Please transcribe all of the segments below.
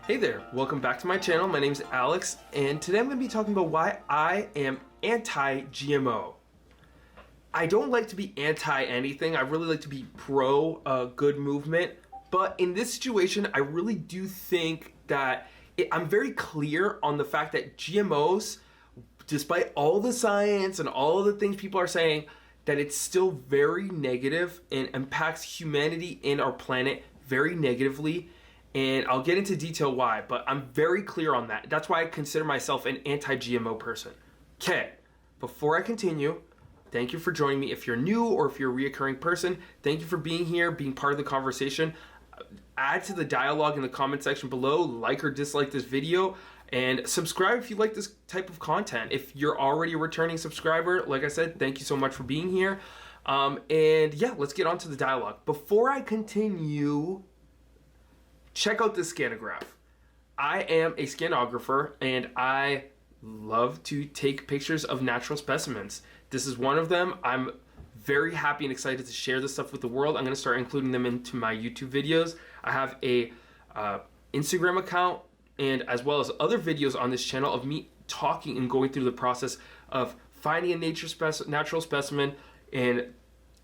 Hey there, welcome back to my channel. My name is Alex, and today I'm going to be talking about why I am anti-GMO. I don't like to be anti-anything. I really like to be pro a good movement, but in this situation, I really do think that I'm very clear on the fact that GMOs, despite all the science and all of the things people are saying, that it's still very negative and impacts humanity and our planet very negatively. And I'll get into detail why, but I'm very clear on that. That's why I consider myself an anti-GMO person. Okay, before I continue, thank you for joining me. If you're new or if you're a reoccurring person, thank you for being here, being part of the conversation. Add to the dialogue in the comment section below, like or dislike this video, and subscribe if you like this type of content. If you're already a returning subscriber, like I said, thank you so much for being here. And yeah, let's get on to the dialogue. Before I continue, check out this scanograph. I am a scanographer and I love to take pictures of natural specimens. This is one of them. I'm very happy and excited to share this stuff with the world. I'm going to start including them into my YouTube videos. I have a Instagram account and as well as other videos on this channel of me talking and going through the process of finding a natural specimen and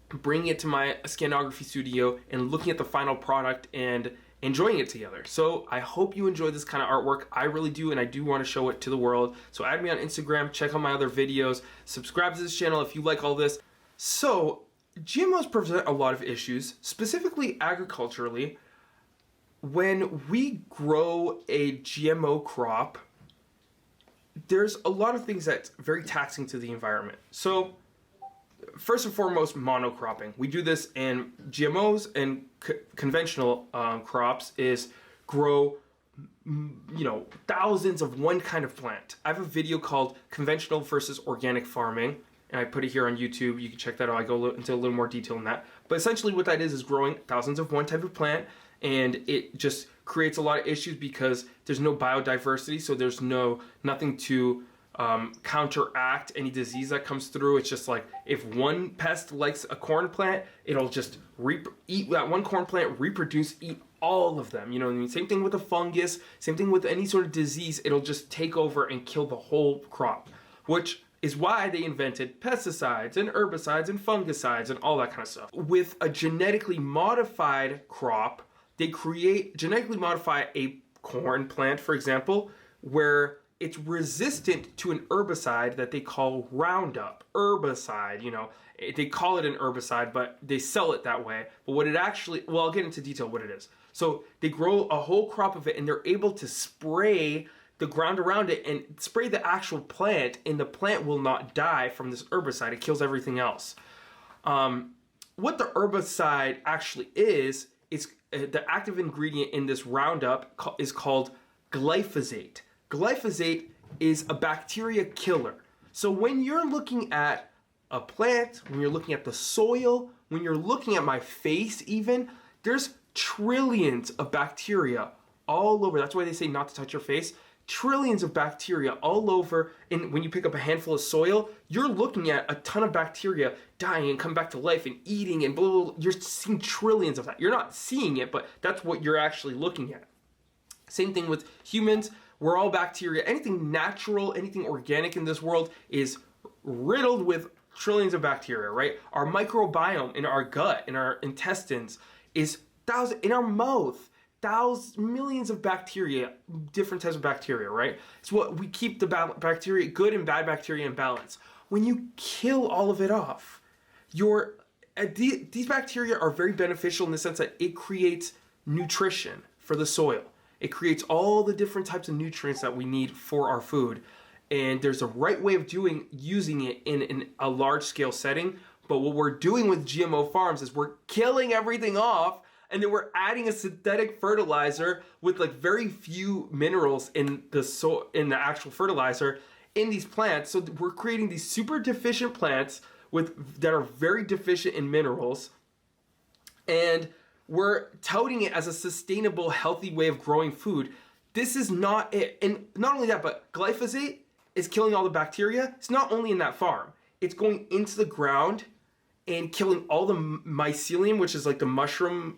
bringing it to my scanography studio and looking at the final product and enjoying it together. So I hope you enjoy this kind of artwork. I really do, and I do want to show it to the world. So add me on Instagram, check out my other videos, subscribe to this channel if you like all this. So GMOs present a lot of issues, specifically agriculturally. When we grow a GMO crop, there's a lot of things that's very taxing to the environment. So first and foremost, monocropping. We do this in GMOs and conventional crops is grow, thousands of one kind of plant. I have a video called Conventional versus Organic Farming, and I put it here on YouTube. You can check that out. I go into a little more detail in that. But essentially what that is growing thousands of one type of plant, and it just creates a lot of issues because there's no biodiversity, so there's nothing to counteract any disease that comes through. It's just like if one pest likes a corn plant, it'll just eat that one corn plant, reproduce, eat all of them. You know what I mean? Same thing with a fungus, same thing with any sort of disease. It'll just take over and kill the whole crop, which is why they invented pesticides and herbicides and fungicides and all that kind of stuff. With a genetically modified crop, they genetically modify a corn plant, for example, where it's resistant to an herbicide that they call Roundup. Herbicide, they call it an herbicide, but they sell it that way. But what it actually, well, I'll get into detail what it is. So they grow a whole crop of it and they're able to spray the ground around it and spray the actual plant, and the plant will not die from this herbicide. It kills everything else. What the herbicide actually is the active ingredient in this Roundup is called glyphosate. Glyphosate is a bacteria killer. So when you're looking at a plant, when you're looking at the soil, when you're looking at my face even, there's trillions of bacteria all over. That's why they say not to touch your face. Trillions of bacteria all over. And when you pick up a handful of soil, you're looking at a ton of bacteria dying and come back to life and eating and blah, blah, blah. You're seeing trillions of that. You're not seeing it, but that's what you're actually looking at. Same thing with humans. We're all bacteria. Anything natural, anything organic in this world is riddled with trillions of bacteria, right? Our microbiome in our gut, in our intestines, is in our mouth, millions of bacteria, different types of bacteria, right? It's what we keep the bacteria, good and bad bacteria, in balance. When you kill all of it off, these bacteria are very beneficial in the sense that it creates nutrition for the soil. It creates all the different types of nutrients that we need for our food. And there's a right way of using it in a large scale setting. But what we're doing with GMO farms is we're killing everything off, and then we're adding a synthetic fertilizer with like very few minerals in the actual fertilizer in these plants. So we're creating these super deficient plants that are very deficient in minerals, and we're touting it as a sustainable, healthy way of growing food. This is not it. And not only that, but glyphosate is killing all the bacteria. It's not only in that farm. It's going into the ground and killing all the mycelium, which is like the mushroom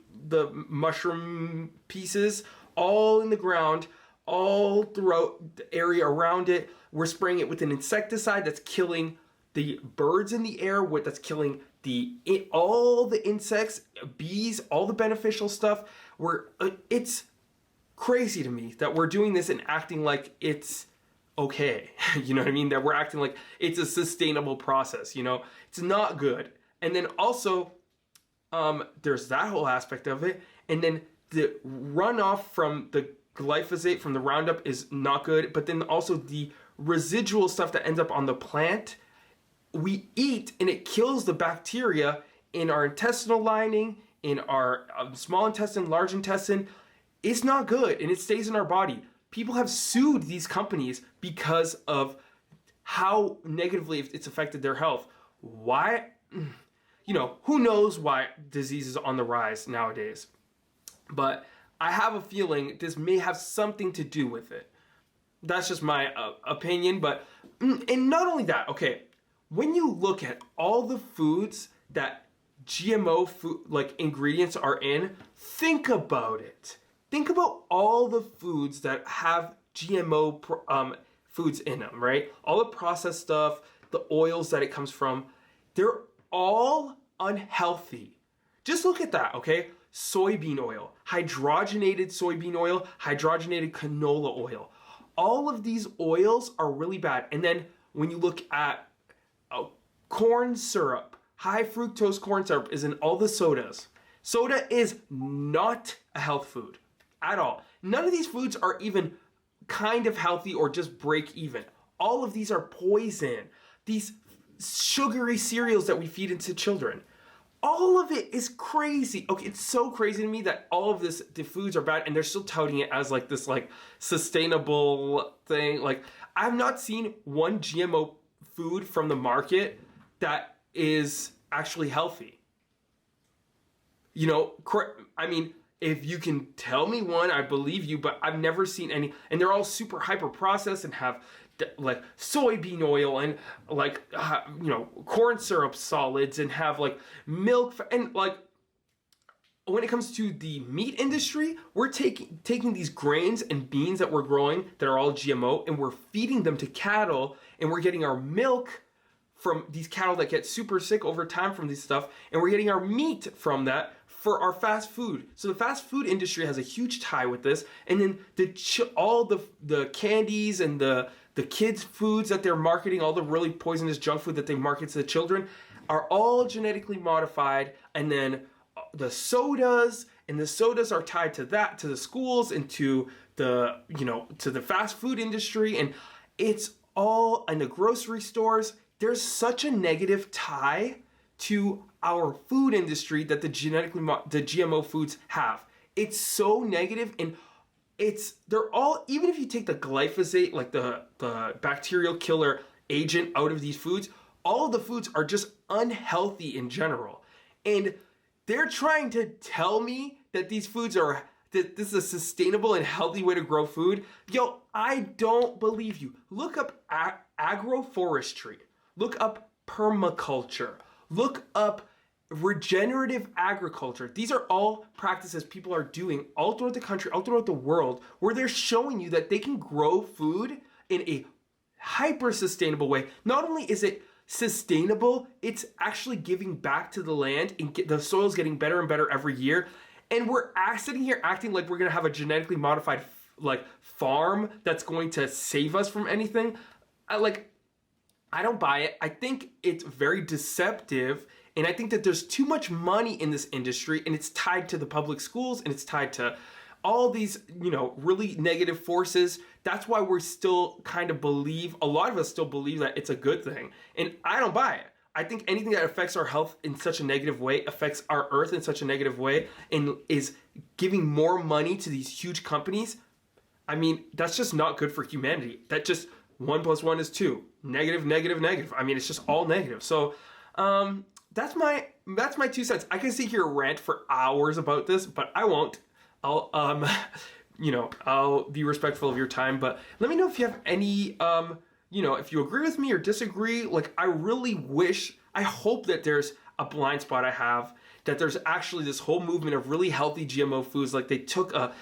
pieces, all in the ground, all throughout the area around it. We're spraying it with an insecticide that's killing the birds in the air, that's killing all the insects, bees, all the beneficial stuff. It's crazy to me that we're doing this and acting like it's okay. You know what I mean? That we're acting like it's a sustainable process. It's not good. And then also, there's that whole aspect of it. And then the runoff from the glyphosate from the Roundup is not good. But then also the residual stuff that ends up on the plant, we eat, and it kills the bacteria in our intestinal lining, in our small intestine, large intestine. It's not good, and it stays in our body. People have sued these companies because of how negatively it's affected their health. Why? Who knows why disease is on the rise nowadays. But I have a feeling this may have something to do with it. That's just my opinion. But, and not only that, okay, when you look at all the foods that GMO food, ingredients are in, think about it. Think about all the foods that have GMO foods in them, right? All the processed stuff, the oils that it comes from, they're all unhealthy. Just look at that, okay? Soybean oil, hydrogenated soybean oil, hydrogenated canola oil. All of these oils are really bad. And then when you look at corn syrup, high fructose corn syrup is in all the sodas. Soda is not a health food at all. None of these foods are even kind of healthy or just break even. All of these are poison. These sugary cereals that we feed into children. All of it is crazy. Okay, it's so crazy to me that all of the foods are bad, and they're still touting it as this sustainable thing. I've not seen one GMO food from the market that is actually healthy. I mean, if you can tell me one, I believe you, but I've never seen any, and they're all super hyper processed and have soybean oil and corn syrup solids and have milk and when it comes to the meat industry, we're taking these grains and beans that we're growing that are all GMO, and we're feeding them to cattle, and we're getting our milk from these cattle that get super sick over time from this stuff, and we're getting our meat from that for our fast food. So the fast food industry has a huge tie with this, and then all the candies and the kids' foods that they're marketing, all the really poisonous junk food that they market to the children, are all genetically modified, and then the sodas are tied to that, to the schools and to the fast food industry, and it's all in the grocery stores. There's such a negative tie to our food industry that the GMO foods have. It's so negative, and they're all, even if you take the glyphosate, the bacterial killer agent, out of these foods, all of the foods are just unhealthy in general. And they're trying to tell me that these foods that this is a sustainable and healthy way to grow food. Yo, I don't believe you. Look up agroforestry. Look up permaculture. Look up regenerative agriculture. These are all practices people are doing all throughout the country, all throughout the world, where they're showing you that they can grow food in a hyper sustainable way. Not only is it sustainable, it's actually giving back to the land, and the soil's getting better and better every year. And we're sitting here acting like we're going to have a genetically modified farm that's going to save us from anything. I don't buy it. I think it's very deceptive, and I think that there's too much money in this industry, and it's tied to the public schools, and it's tied to all these, really negative forces. That's why we're still a lot of us still believe that it's a good thing, and I don't buy it. I think anything that affects our health in such a negative way, affects our earth in such a negative way, and is giving more money to these huge companies. I mean, that's just not good for humanity. That just 1 + 1 is 2. Negative, negative, negative. I mean, it's just all negative. So, that's my 2 cents. I can sit here and rant for hours about this, but I won't. I'll be respectful of your time, but let me know if you have any, if you agree with me or disagree. I really I hope that there's a blind spot I have that there's actually this whole movement of really healthy GMO foods. Like they took a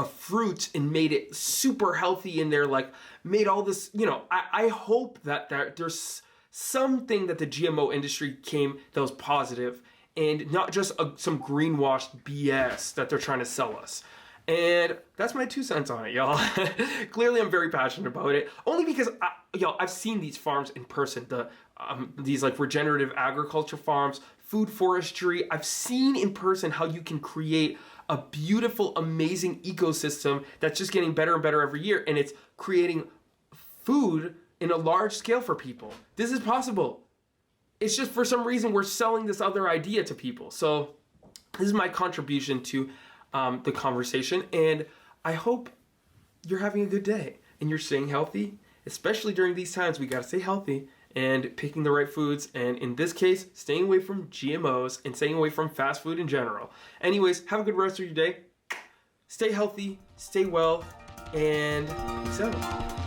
fruit and made it super healthy in there, like made all this, you know, I hope that there's something that the GMO industry came that was positive and not just some greenwashed BS that they're trying to sell us. And that's my 2 cents on it, y'all. Clearly, I'm very passionate about it, only because I've seen these farms in person. These like regenerative agriculture farms, food forestry. I've seen in person how you can create a beautiful, amazing ecosystem that's just getting better and better every year, and it's creating food in a large scale for people. This is possible. It's just for some reason we're selling this other idea to people. So this is my contribution to the conversation, and I hope you're having a good day and you're staying healthy. Especially during these times, we gotta stay healthy and picking the right foods, and in this case, staying away from GMOs and staying away from fast food in general. Anyways, have a good rest of your day. Stay healthy, stay well, and peace out.